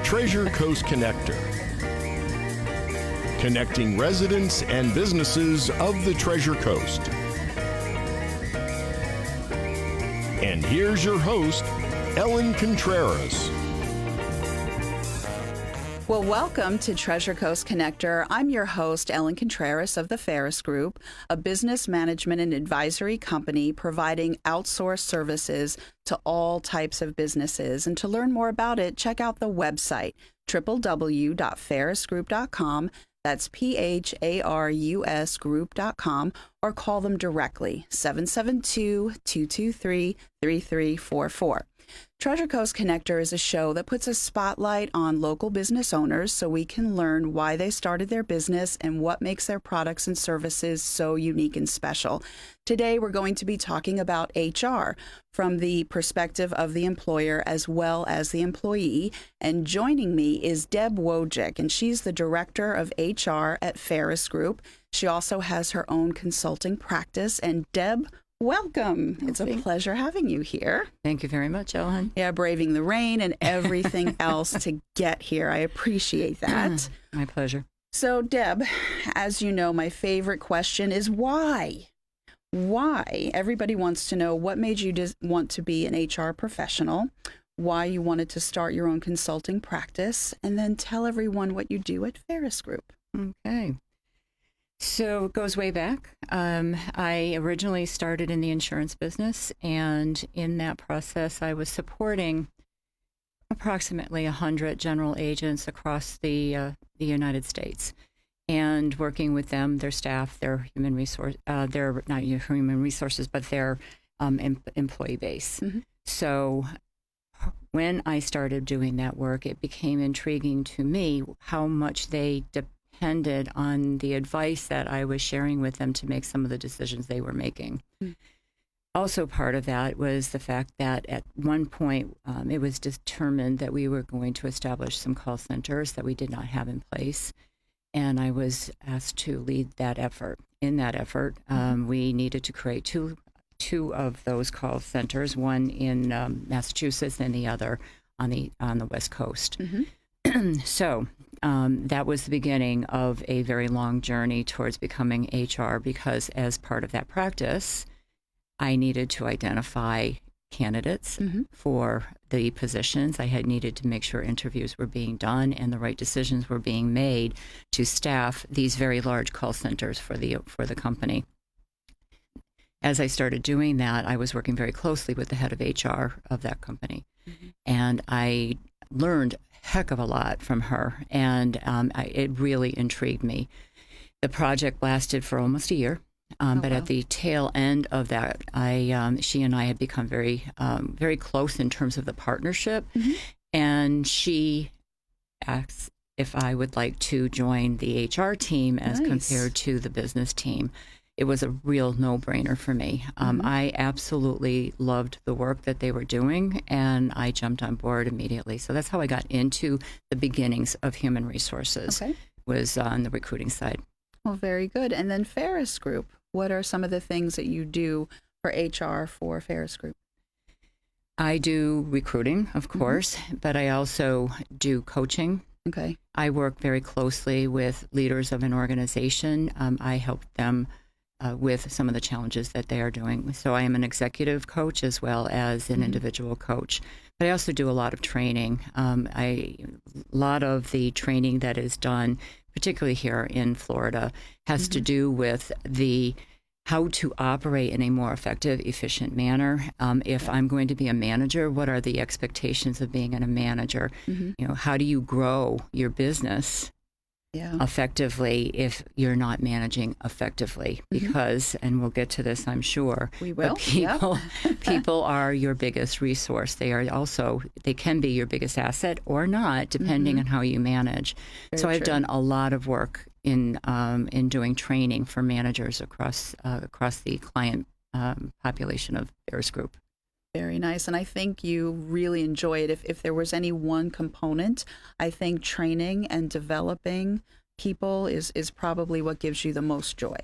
Treasure Coast Connector, connecting residents and businesses of the Treasure Coast. And here's your host, Ellen Contreras. Well, welcome to Treasure Coast Connector. I'm your host, Ellen Contreras of the Ferris Group, a business management and advisory company providing outsourced services to all types of businesses. And to learn more about it, check out the website, www.ferrisgroup.com. That's PHARUS group.com, or call them directly, 772-223-3344. Treasure Coast Connector is a show that puts a spotlight on local business owners so we can learn why they started their business and what makes their products and services so unique and special. Today, we're going to be talking about HR from the perspective of the employer as well as the employee. And joining me is Deb Wojcik, and she's the Director of HR at Ferris Group. She also has her own consulting practice. And Deb, welcome. It's a pleasure having you here. Thank you very much, Ellen. Yeah, braving the rain and everything else to get here. I appreciate that. My pleasure. So, Deb, as you know, my favorite question is why? Why? Everybody wants to know what made you want to be an HR professional, why you wanted to start your own consulting practice, and then tell everyone what you do at Ferris Group. Okay. So it goes way back. I originally started in the insurance business, and in that process, I was supporting approximately 100 general agents across the United States, and working with them, their staff, their human resource, their not human resources, but their employee base. Mm-hmm. So when I started doing that work, it became intriguing to me how much they depended on the advice that I was sharing with them to make some of the decisions they were making. Mm-hmm. Also, part of that was the fact that at one point it was determined that we were going to establish some call centers that we did not have in place. And I was asked to lead that effort. In that effort, we needed to create two of those call centers, one in Massachusetts and the other on the West Coast. Mm-hmm. So that was the beginning of a very long journey towards becoming HR, because as part of that practice, I needed to identify candidates for the positions. I had needed to make sure interviews were being done and the right decisions were being made to staff these very large call centers for the company. As I started doing that, I was working very closely with the head of HR of that company, and I learned a heck of a lot from her, and it really intrigued me. The project lasted for almost a year. But at the tail end of that, she and I had become very, very close in terms of the partnership. Mm-hmm. And she asked if I would like to join the HR team as compared to the business team. It was a real no-brainer for me. I absolutely loved the work that they were doing, and I jumped on board immediately. So that's how I got into the beginnings of human resources, was on the recruiting side. Well, very good. And then Ferris Group, what are some of the things that you do for HR for Ferris Group? I do recruiting, of course, but I also do coaching. Okay. I work very closely with leaders of an organization. I help them with some of the challenges that they are doing. So I am an executive coach as well as an individual coach. But I also do a lot of training. A lot of the training that is done, particularly here in Florida, has to do with how to operate in a more effective, efficient manner. If I'm going to be a manager, what are the expectations of being a manager? How do you grow your business effectively if you're not managing effectively? Because, and we'll get to this, I'm sure, we will. People are your biggest resource. They can be your biggest asset or not, depending on how you manage. So I've done a lot of work in doing training for managers across the client population of Ferris Group. Very nice. And I think you really enjoy it. If there was any one component, I think training and developing people is probably what gives you the most joy.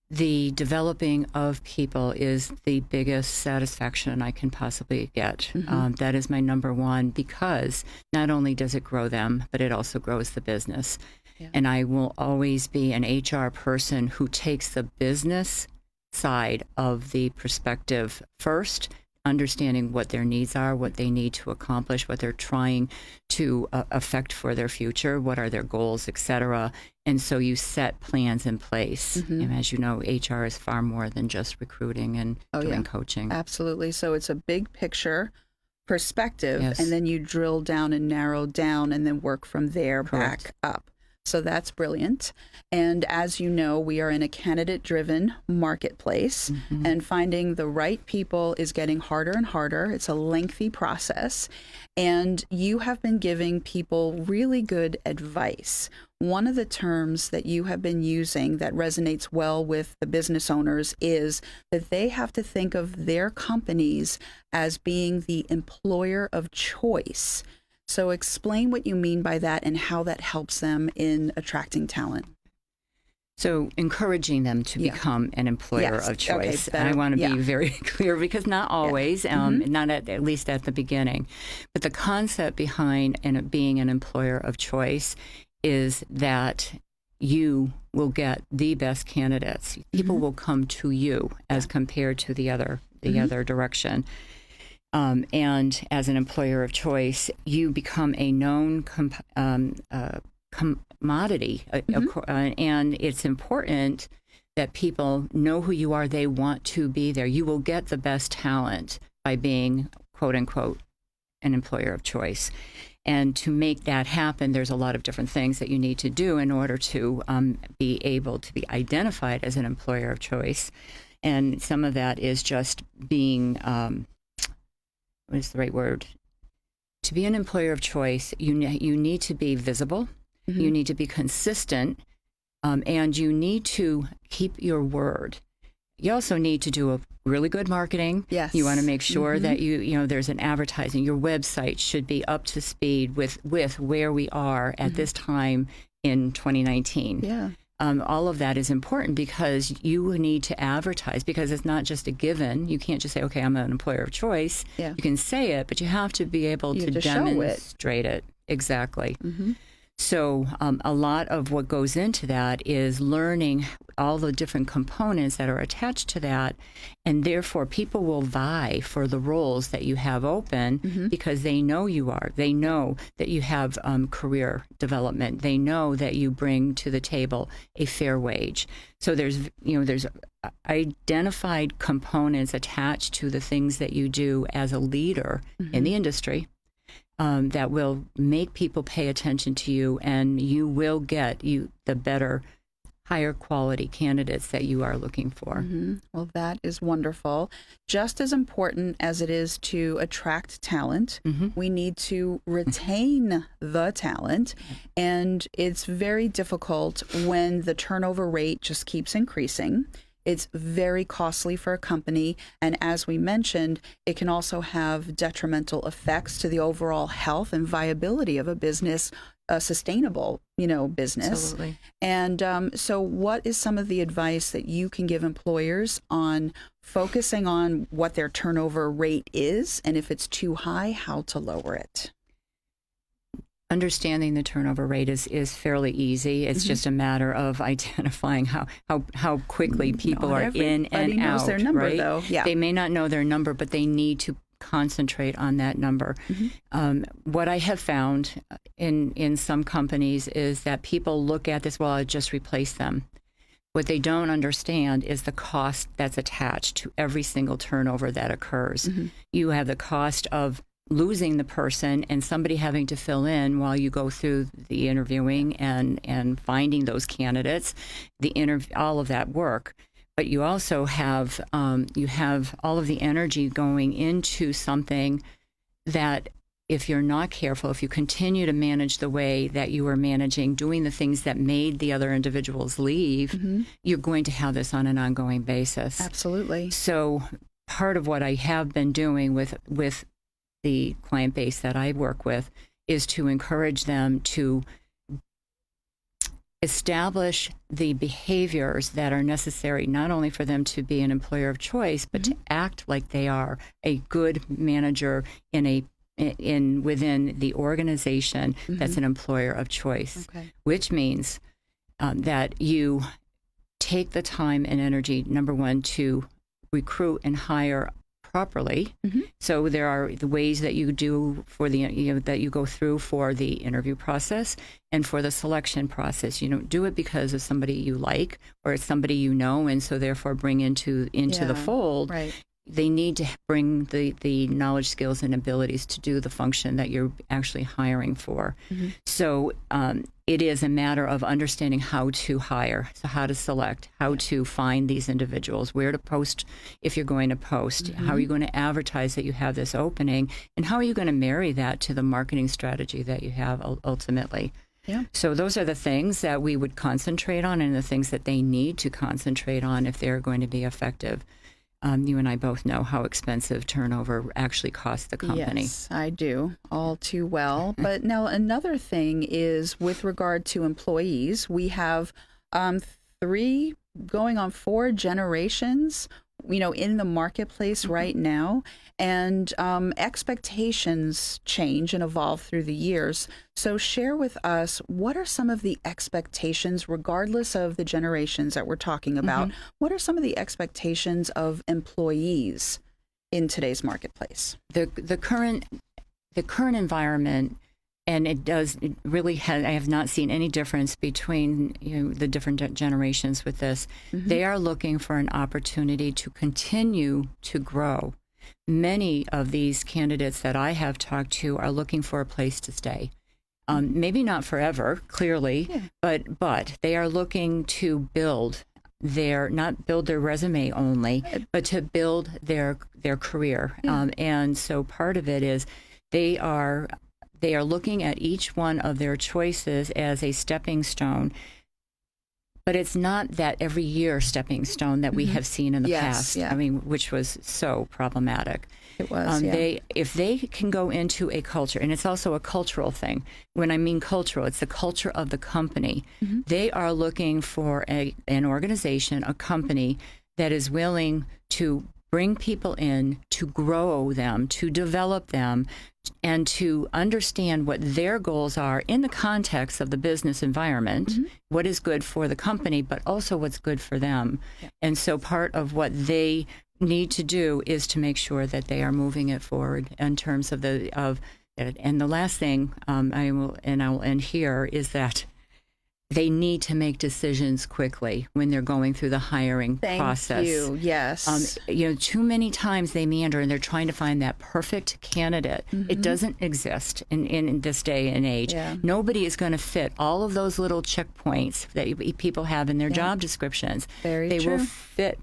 the developing of people is the biggest satisfaction I can possibly get. That is my number one, because not only does it grow them, but it also grows the business. Yeah. And I will always be an HR person who takes the business side of the perspective first, understanding what their needs are, what they need to accomplish, what they're trying to affect for their future, what are their goals, etc. And so you set plans in place. And as you know, HR is far more than just recruiting and doing coaching. Absolutely. So it's a big picture perspective, and then you drill down and narrow down and then work from there back up. So that's brilliant. And as you know, we are in a candidate-driven marketplace, and finding the right people is getting harder and harder. It's a lengthy process, and you have been giving people really good advice. One of the terms that you have been using that resonates well with the business owners is that they have to think of their companies as being the employer of choice. So explain what you mean by that and how that helps them in attracting talent. So encouraging them to become an employer of choice. And I want to be very clear, because not always, not at least at the beginning. But the concept behind being an employer of choice is that you will get the best candidates. People will come to you as compared to the other direction. And as an employer of choice, you become a known commodity. And it's important that people know who you are. They want to be there. You will get the best talent by being, quote unquote, an employer of choice. And to make that happen, there's a lot of different things that you need to do in order to be able to be identified as an employer of choice. And some of that is just being... what is the right word? To be an employer of choice, you need to be visible, you need to be consistent, and you need to keep your word. You also need to do a really good marketing. Yes. You want to make sure that there's an advertising. Your website should be up to speed with where we are at this time in 2019. Yeah. All of that is important, because you need to advertise, because it's not just a given. You can't just say, okay, I'm an employer of choice. Yeah. You can say it, but you have to be able to demonstrate it. Exactly. So a lot of what goes into that is learning all the different components that are attached to that. And therefore, people will vie for the roles that you have open because they know you are. They know that you have career development. They know that you bring to the table a fair wage. So there's identified components attached to the things that you do as a leader in the industry. That will make people pay attention to you, and you will get the better, higher quality candidates that you are looking for. Well, that is wonderful. Just as important as it is to attract talent, we need to retain the talent. And it's very difficult when the turnover rate just keeps increasing. It's very costly for a company. And as we mentioned, it can also have detrimental effects to the overall health and viability of a business, a sustainable, business. Absolutely. And so what is some of the advice that you can give employers on focusing on what their turnover rate is, and if it's too high, how to lower it? Understanding the turnover rate is fairly easy. It's just a matter of identifying how quickly people are in and out. Everybody knows their number, right? though. Yeah. They may not know their number, but they need to concentrate on that number. What I have found in some companies is that people look at this, well, I'll just replace them. What they don't understand is the cost that's attached to every single turnover that occurs. You have the cost of losing the person and somebody having to fill in while you go through the interviewing and finding those candidates, all of that work. But you also have all of the energy going into something that, if you're not careful, if you continue to manage the way that you were managing, doing the things that made the other individuals leave, you're going to have this on an ongoing basis. Absolutely. So part of what I have been doing with the client base that I work with is to encourage them to establish the behaviors that are necessary not only for them to be an employer of choice, but to act like they are a good manager within the organization that's an employer of choice, which means that you take the time and energy, number one, to recruit and hire properly. So there are the ways that you do for the, that you go through for the interview process and for the selection process. You don't do it because of somebody you like or it's somebody you know, and so therefore bring into the fold. Right. They need to bring the knowledge, skills, and abilities to do the function that you're actually hiring for. So it is a matter of understanding how to hire, so how to select, how to find these individuals, where to post if you're going to post, how are you going to advertise that you have this opening, and how are you going to marry that to the marketing strategy that you have ultimately. Yeah. So those are the things that we would concentrate on and the things that they need to concentrate on if they're going to be effective. You and I both know how expensive turnover actually costs the company. Yes, I do, all too well. But now another thing is with regard to employees, we have 3 going on 4 generations, in the marketplace right now, and expectations change and evolve through the years. So share with us, what are some of the expectations, regardless of the generations that we're talking about? What are some of the expectations of employees in today's marketplace? The current environment, and it really I have not seen any difference between the different generations with this. They are looking for an opportunity to continue to grow. Many of these candidates that I have talked to are looking for a place to stay. Maybe not forever, clearly, but they are looking to not build their resume only, but to build their career. And so part of it is they are looking at each one of their choices as a stepping stone. But it's not that every year stepping stone that we have seen in the past. I mean, which was so problematic. It was. If they can go into a culture, and it's also a cultural thing. When I mean cultural, it's the culture of the company. They are looking for an organization, a company that is willing to bring people in, to grow them, to develop them, and to understand what their goals are in the context of the business environment, what is good for the company, but also what's good for them. And so part of what they need to do is to make sure that they are moving it forward in terms of and the last thing I will end here is that they need to make decisions quickly when they're going through the hiring process. Thank you. Yes. Too many times they meander and they're trying to find that perfect candidate. It doesn't exist in this day and age. Nobody is going to fit all of those little checkpoints that people have in their job descriptions. They will fit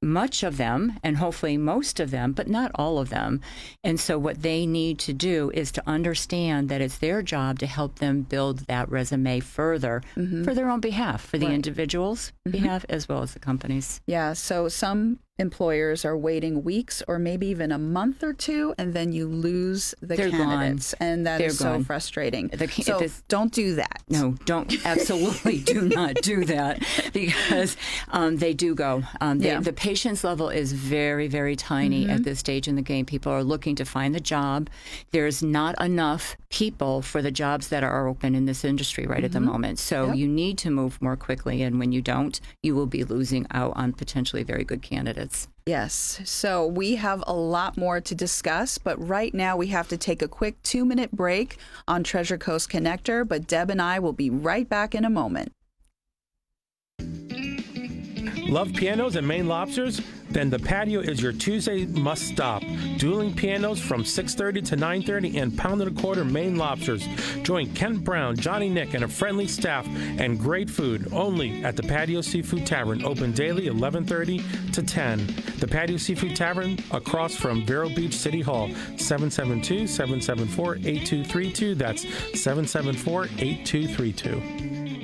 much of them and hopefully most of them, but not all of them. And so what they need to do is to understand that it's their job to help them build that resume further for their own behalf, for the individual's behalf as well as the company's. Yeah, so some employers are waiting weeks or maybe even a month or 2, and then you lose the candidates. Gone. And that is so frustrating. So don't do that. No, absolutely do not do that, because they do go. The patience level is very, very tiny at this stage in the game. People are looking to find the job. There's not enough people for the jobs that are open in this industry right at the moment. So you need to move more quickly, and when you don't, you will be losing out on potentially very good candidates. Yes. So we have a lot more to discuss, but right now we have to take a quick 2-minute break on Treasure Coast Connector, but Deb and I will be right back in a moment. Love pianos and Maine lobsters? Then the patio is your Tuesday must stop. Dueling pianos from 6:30 to 9:30 and pound and a quarter Maine lobsters. Join Kent Brown, Johnny Nick, and a friendly staff and great food only at the Patio Seafood Tavern, open daily 11:30 to 10. The Patio Seafood Tavern across from Vero Beach City Hall, 772-774-8232. That's 774-8232.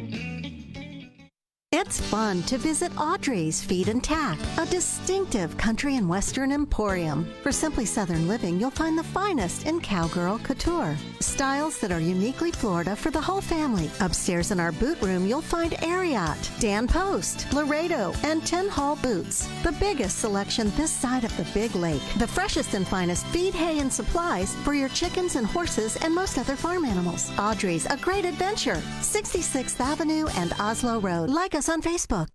At It's fun to visit Audrey's Feed and Tack, a distinctive country and western emporium. For simply Southern living, you'll find the finest in cowgirl couture. Styles that are uniquely Florida for the whole family. Upstairs in our boot room, you'll find Ariat, Dan Post, Laredo, and 10 Hall boots. The biggest selection this side of the Big Lake. The freshest and finest feed, hay, and supplies for your chickens and horses and most other farm animals. Audrey's, a great adventure. 66th Avenue and Oslo Road. Like us on Facebook.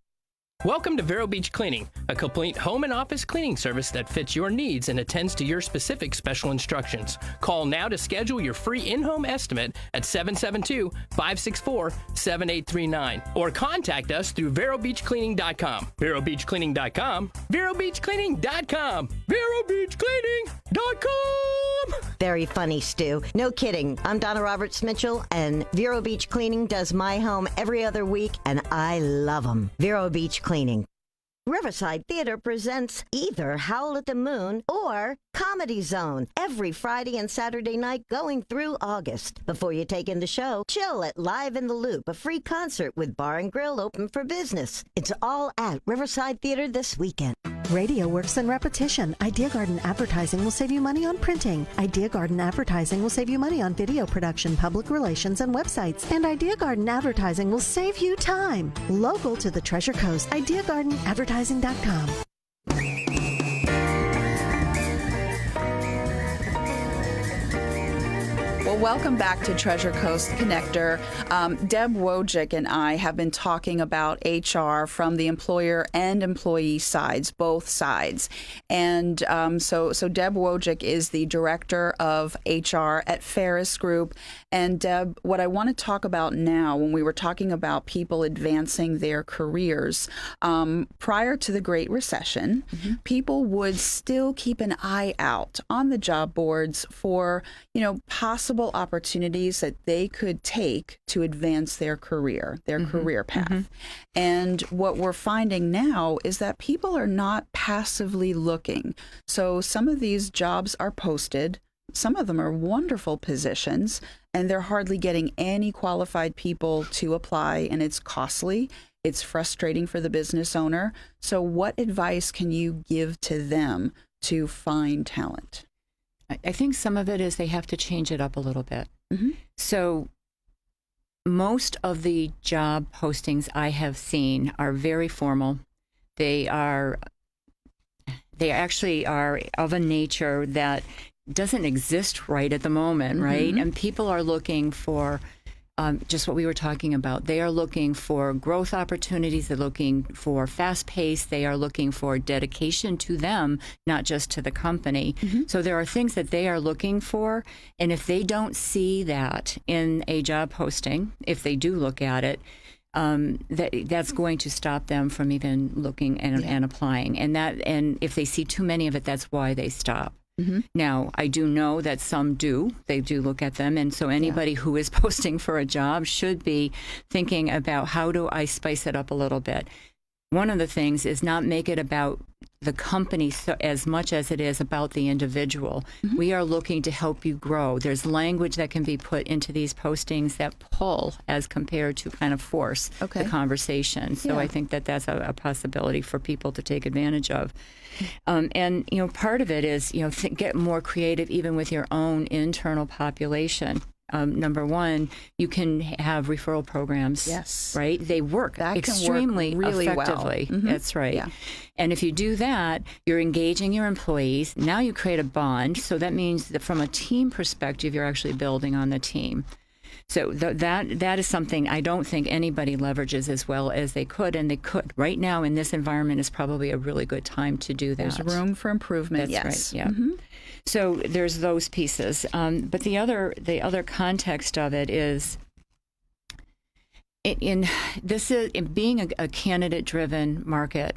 Welcome to Vero Beach Cleaning, a complete home and office cleaning service that fits your needs and attends to your specific special instructions. Call now to schedule your free in-home estimate at 772-564-7839 or contact us through verobeachcleaning.com. verobeachcleaning.com. verobeachcleaning.com. verobeachcleaning.com. Very funny, Stu. No kidding. I'm Donna Roberts Mitchell, and Vero Beach Cleaning does my home every other week, and I love them. Vero Beach Cleaning. Riverside Theater presents either Howl at the Moon or Comedy Zone every Friday and Saturday night going through August. Before you take in the show, chill at Live in the Loop, a free concert with bar and grill open for business. It's all at Riverside Theater this weekend. Radio works in repetition. Idea Garden Advertising will save you money on printing. Idea Garden Advertising will save you money on video production, public relations, and websites. And Idea Garden Advertising will save you time. Local to the Treasure Coast, IdeaGardenAdvertising.com. Well, welcome back to Treasure Coast Connector. Deb Wojcik and I have been talking about HR from the employer and employee sides, both sides. And so Deb Wojcik is the director of HR at Ferris Group. And Deb, what I want to talk about now, when we were talking about people advancing their careers, prior to the Great Recession, people would still keep an eye out on the job boards for, possible opportunities that they could take to advance their career, career path. And what we're finding now is that people are not passively looking. So some of these jobs are posted. Some of them are wonderful positions, and they're hardly getting any qualified people to apply, and it's costly. It's frustrating for the business owner. So what advice can you give to them to find talent? I think some of it is they have to change it up a little bit. So most of the job postings I have seen are very formal. They actually are of a nature that doesn't exist right at the moment, right? And people are looking for just what we were talking about. They are looking for growth opportunities. They're looking for fast pace. They are looking for dedication to them, not just to the company. So there are things that they are looking for. And if they don't see that in a job posting, if they do look at it, that's going to stop them from even looking and applying. And if they see too many of it, that's why they stop. Now, I do know that some do. They do look at them. And so anybody who is posting for a job should be thinking about, how do I spice it up a little bit? One of the things is not make it about the company as much as it is about the individual. We are looking to help you grow. There's language that can be put into these postings that pull as compared to kind of force the conversation. So I think that that's a possibility for people to take advantage of. And, part of it is, get more creative even with your own internal population. Number one, you can have referral programs. Yes. Right? They work extremely really effectively. Well. That's right. Yeah. And if you do that, you're engaging your employees. Now you create a bond. So that means that from a team perspective, you're actually building on the team. So that is something I don't think anybody leverages as well as they could, and they could. Right now in this environment is probably a really good time to do that. There's room for improvement. That's right. Yeah. So there's those pieces. But the other context of it is in being a candidate-driven market.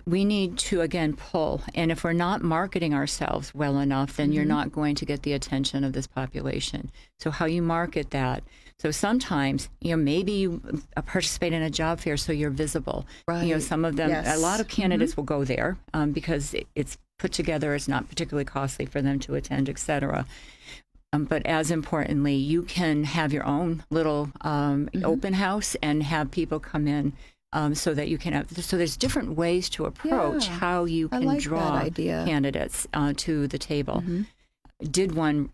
We need to, again, pull. And if we're not marketing ourselves well enough, then you're not going to get the attention of this population. So how you market that. So sometimes, maybe you participate in a job fair so you're visible. Right. Some of them, a lot of candidates will go there because it's put together. It's not particularly costly for them to attend, et cetera. But as importantly, you can have your own little open house and have people come in so that you can have, so there's different ways to approach how you I can like draw that idea. candidates to the table. Did one,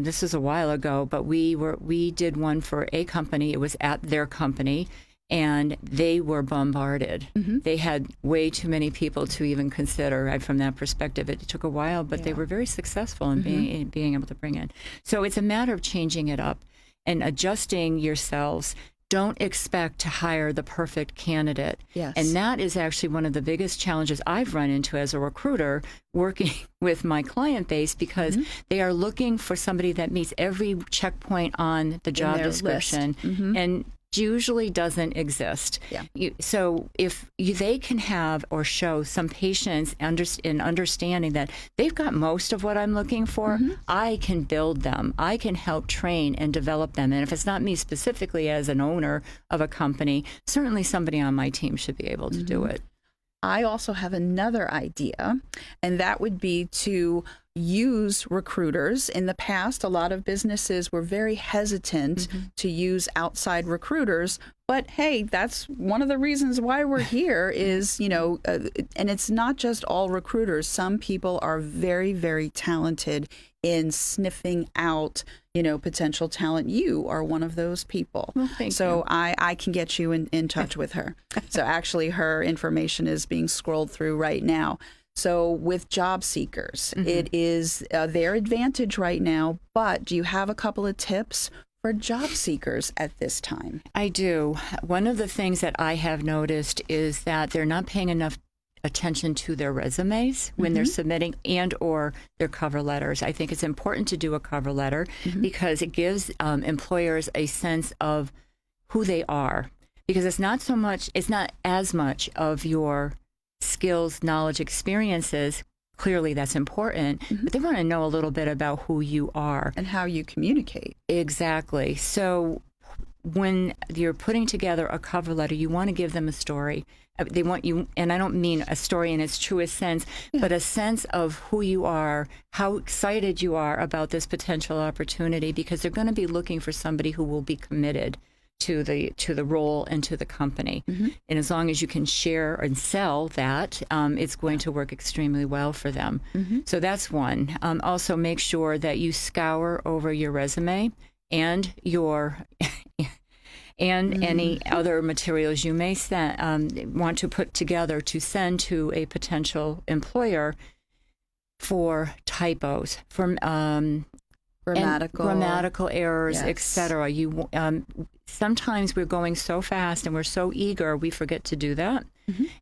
this is a while ago, but we did one for a company. It was at their company, and they were bombarded. They had way too many people to even consider. From that perspective, it took a while, but they were very successful in being able to bring in. So it's a matter of changing it up and adjusting yourselves. Don't expect to hire the perfect candidate. Yes. And that is actually one of the biggest challenges I've run into as a recruiter working with my client base, because they are looking for somebody that meets every checkpoint on the job description. And usually doesn't exist. So if they can have or show some patience in understanding that they've got most of what I'm looking for, I can build them. I can help train and develop them. And if it's not me specifically as an owner of a company, certainly somebody on my team should be able to do it. I also have another idea, and that would be to use recruiters. In the past, a lot of businesses were very hesitant to use outside recruiters. But hey, that's one of the reasons why we're here is, and it's not just all recruiters. Some people are very, very talented in sniffing out, potential talent. You are one of those people. Well, thank you. I can get you in touch with her. So actually her information is being scrolled through right now. So with job seekers, it is their advantage right now. But do you have a couple of tips for job seekers at this time? I do. One of the things that I have noticed is that they're not paying enough attention to their resumes when they're submitting and or their cover letters. I think it's important to do a cover letter because it gives employers a sense of who they are, because it's not as much of your skills, knowledge, experiences. Clearly that's important, but they want to know a little bit about who you are and how you communicate. Exactly. So when you're putting together a cover letter, you want to give them a story. They want you, and I don't mean a story in its truest sense, but a sense of who you are, how excited you are about this potential opportunity, because they're going to be looking for somebody who will be committed to the role and to the company. And as long as you can share and sell that, it's going to work extremely well for them. So that's one. Also, make sure that you scour over your resume and your and any other materials you may want to put together to send to a potential employer for typos, for grammatical errors, etc. You sometimes we're going so fast and we're so eager, we forget to do that.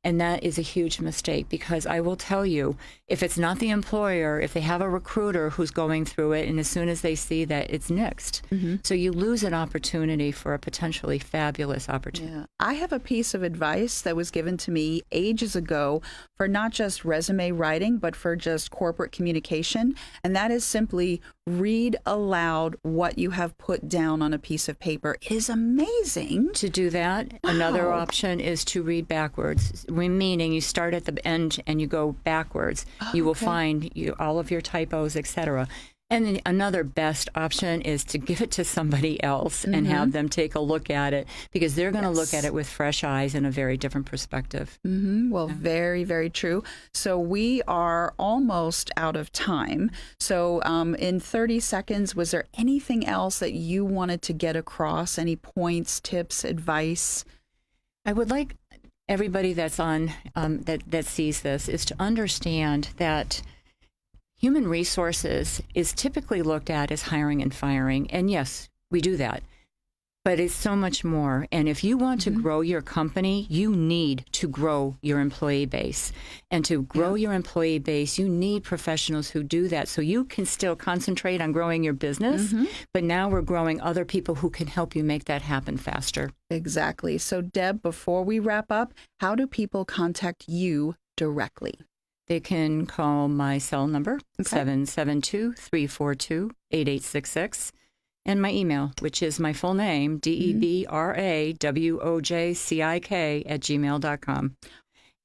And that is a huge mistake, because I will tell you, if it's not the employer, if they have a recruiter who's going through it, and as soon as they see that, it's nixed. So you lose an opportunity for a potentially fabulous opportunity. I have a piece of advice that was given to me ages ago for not just resume writing, but for just corporate communication. And that is simply read aloud what you have put down on a piece of paper. It is amazing. To do that, another option is to read backwards, meaning you start at the end and you go backwards. You will find all of your typos, etc. And then another best option is to give it to somebody else and have them take a look at it, because they're going to look at it with fresh eyes and a very different perspective. Well, very, very true. So we are almost out of time. So in 30 seconds, was there anything else that you wanted to get across? Any points, tips, advice? I would like everybody that's on that sees this is to understand that human resources is typically looked at as hiring and firing. And yes, we do that. But it's so much more. And if you want to grow your company, you need to grow your employee base. And to grow your employee base, you need professionals who do that. So you can still concentrate on growing your business, but now we're growing other people who can help you make that happen faster. Exactly. So Deb, before we wrap up, how do people contact you directly? They can call my cell number, 772-342-8866, and my email, which is my full name, DEBRAWOJCIK @gmail.com.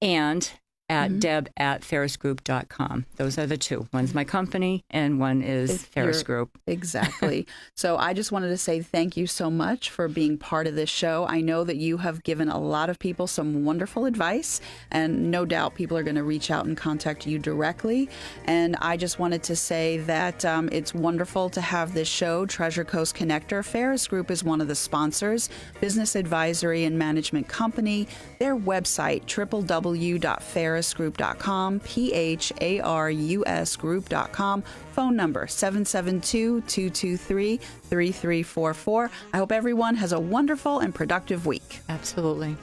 And at deb@ferrisgroup.com. Those are the two. One's my company and one is Ferris Group. Exactly. So I just wanted to say thank you so much for being part of this show. I know that you have given a lot of people some wonderful advice, and no doubt people are going to reach out and contact you directly. And I just wanted to say that it's wonderful to have this show, Treasure Coast Connector. Ferris Group is one of the sponsors, business advisory and management company. Their website, www.ferrisgroup.com, PHARUS group.com. Phone number 772-223-3344. I hope everyone has a wonderful and productive week. Absolutely.